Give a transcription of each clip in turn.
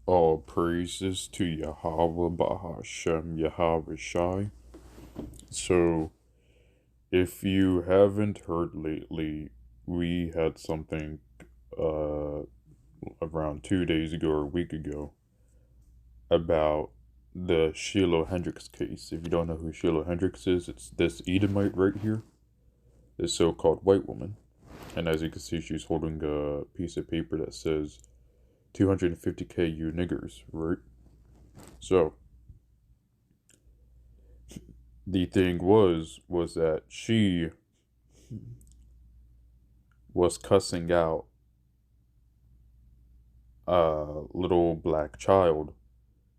All praises to Yahweh Bahashem Yahweh Shai. So, if you haven't heard lately, we had something uh, around 2 days ago or a week ago about the Shiloh Hendrix case. If you don't know who Shiloh Hendrix is, it's this Edomite right here, this so called white woman. And as you can see, she's holding a piece of paper that says 250K you niggers, right? So, the thing was that she was cussing out a little black child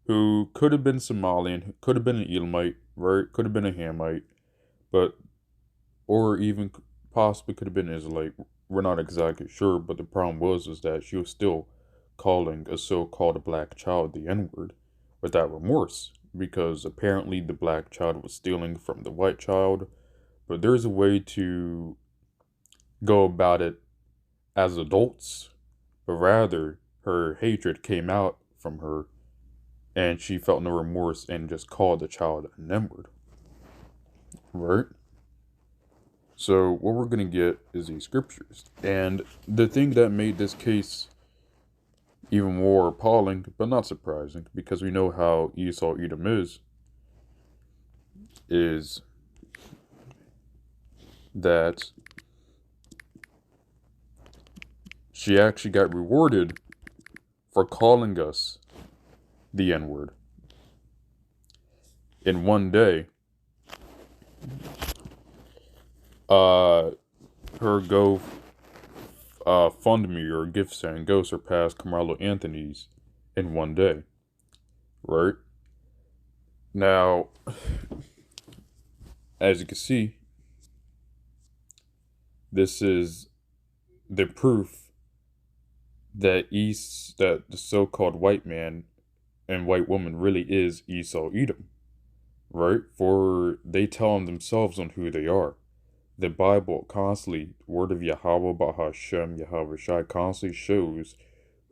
who could have been Somalian, could have been an Elamite, right? Could have been a Hamite, but or even possibly could have been Israelite. We're not exactly sure, but the problem was that she was still calling a so-called black child the N-word without remorse, because apparently the black child was stealing from the white child. But there's a way to go about it as adults, but rather her hatred came out from her and she felt no remorse and just called the child an N-word, right? So what we're gonna get is these scriptures. And the thing that made this case even more appalling, but not surprising, because we know how Esau Edom is that she actually got rewarded for calling us the N-word. In one day, uh, her Go fund me or gift send go surpassed Carmelo Anthony's in one day, right? Now, as you can see, this is the proof that the so-called white man and white woman really is Esau Edom, right? For they tell them themselves on who they are. The Bible constantly, word of Yahweh Bahashem Yahweh Shai constantly shows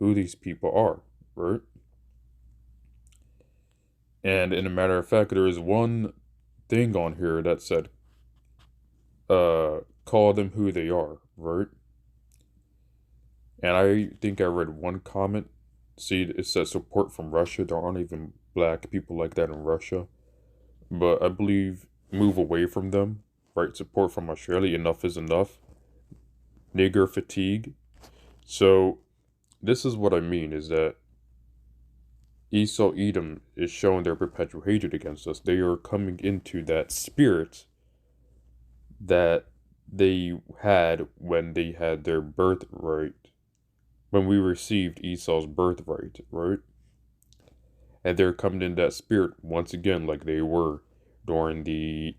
who these people are, right? And in a matter of fact, there is one thing on here that said, call them who they are, right? And I think I read one comment. See, it says support from Russia. There aren't even black people like that in Russia. But I believe move away from them, right? Support from Australia. Enough is enough. Nigger fatigue. So this is what I mean is that Esau Edom is showing their perpetual hatred against us. They are coming into that spirit that they had when they had their birthright, when we received Esau's birthright, right? And they're coming in that spirit once again, like they were during the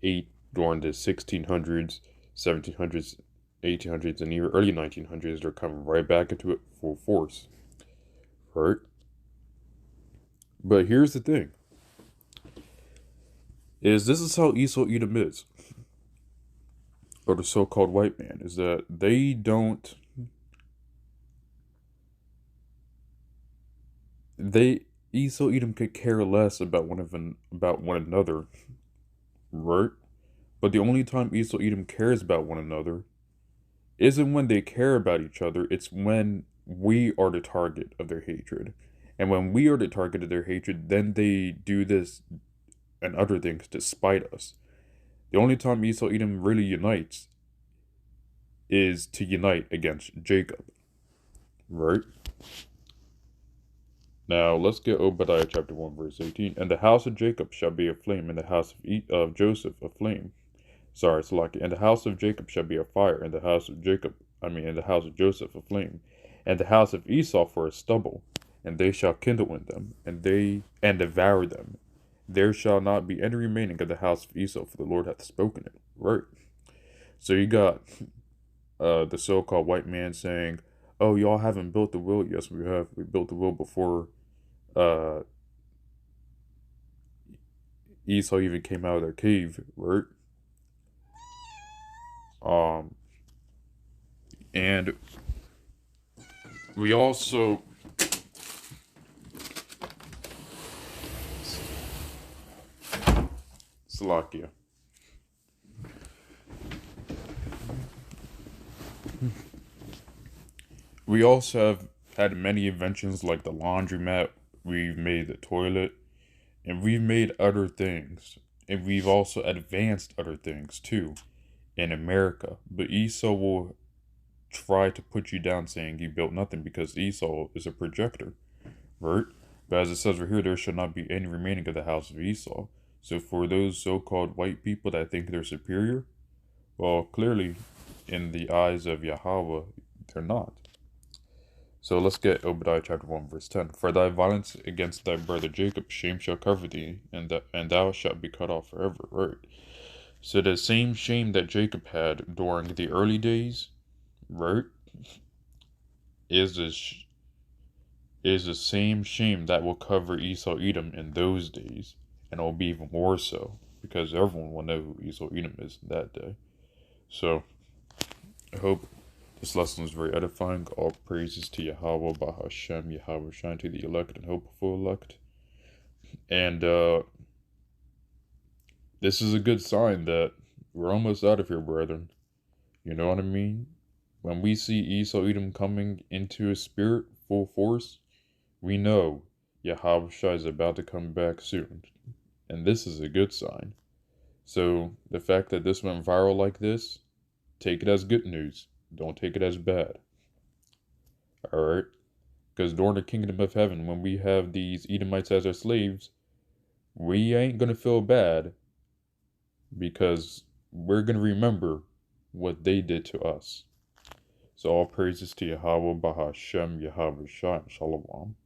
1600s, 1700s, 1800s, and even early 1900s. They're coming right back into it full force, right? But here's the thing: is this is how Esau Edom is, or the so-called white man, is that they Esau Edom could care less about about one another, right? But the only time Esau Edom cares about one another isn't when they care about each other, it's when we are the target of their hatred. And when we are the target of their hatred, then they do this and other things to spite us. The only time Esau Edom really unites is to unite against Jacob, right? Now let's get Obadiah chapter 1 verse 18. And the house of Jacob shall be a flame, and the house of Joseph a flame. Sorry, it's lucky. And the house of Jacob shall be a fire, and the house of and the house of Joseph a flame, and the house of Esau for a stubble, and they shall kindle in them, and devour them. There shall not be any remaining of the house of Esau, for the Lord hath spoken it. Right. So you got the so-called white man saying, "Oh, y'all haven't built the will." Yes, we have. We built the will before uh, Esau even came out of their cave. Right. Um, and we also Slovakia. We also have had many inventions like the laundromat, we've made the toilet, and we've made other things. And we've also advanced other things too in America. But Esau will try to put you down saying you built nothing because Esau is a projector, right? But as it says right here, there shall not be any remaining of the house of Esau. So for those so-called white people that think they're superior, well, clearly, in the eyes of Yahweh, they're not. So let's get Obadiah chapter 1, verse 10. For thy violence against thy brother Jacob, shame shall cover thee, and thou shalt be cut off forever. Right. So the same shame that Jacob had during the early days, right, is is the same shame that will cover Esau Edom in those days, and it will be even more so because everyone will know who Esau Edom is that day. So I hope this lesson is very edifying. All praises to Yahweh, Bahashem, Yahweh, shine to the elect and hopeful elect. And this is a good sign that we're almost out of here, brethren. You know what I mean? When we see Esau Edom coming into his spirit full force, we know Yahweh is about to come back soon. And this is a good sign. So the fact that this went viral like this, take it as good news. Don't take it as bad. Alright? Because during the kingdom of heaven, when we have these Edomites as our slaves, we ain't going to feel bad because we're going to remember what they did to us. So all praises to Yahweh, Bahashem, Yahweh Shai, Shalom.